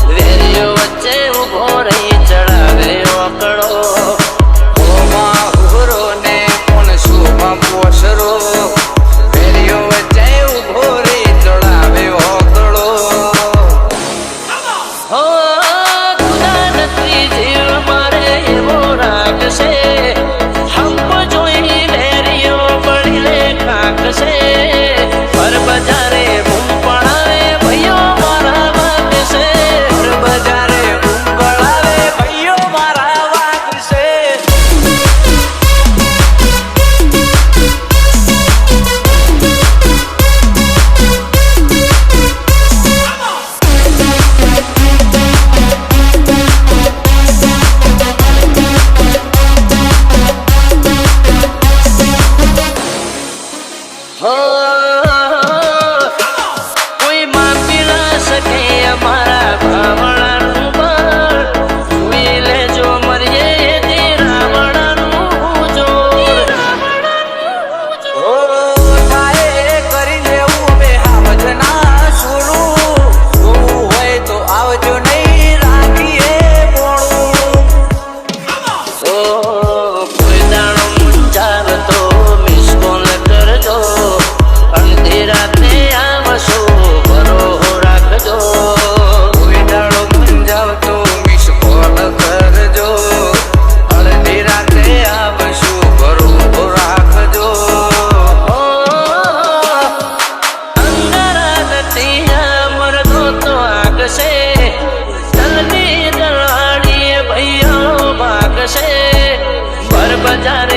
વેરીઓ વચ્ચે ઉભો રહી ચડાવે ઓકળો હુરો ને કોણ શુભ પોસરો વેરીઓ વચ્ચે ઉભો રહી ચડાવે ઓકળો હો ખુદા નથી જીવ મારે એવો રાખશે હંપ જોઈ વેરીઓ પડી લે કાકશે પર બજારે બૂમ પડાવે ભાઈઓ કોઈ માપી ના શકે અમારા ભાવણાનું બળ જોઈ લેજો મરીએ તે રાવણાનું જોર થાય કરી લેવું હવે હાવજ ના છોડું જોવું હોય તો આવજો નહીં રાખીએ મોડું કોઈ દાણો મુંજાર તો મિસ કોલ કરજો અડધી રાતે આવશો ભરો રાખજો કોઈ દાડો મૂંઝાવતો મિસ કોલ કરજો અડધી રાતે આવશો ભરો રાખજો અંગારા નથી મરદો તો આગશે દલની દલાડીએ ભાઈઓ ભાગશે પર બજારે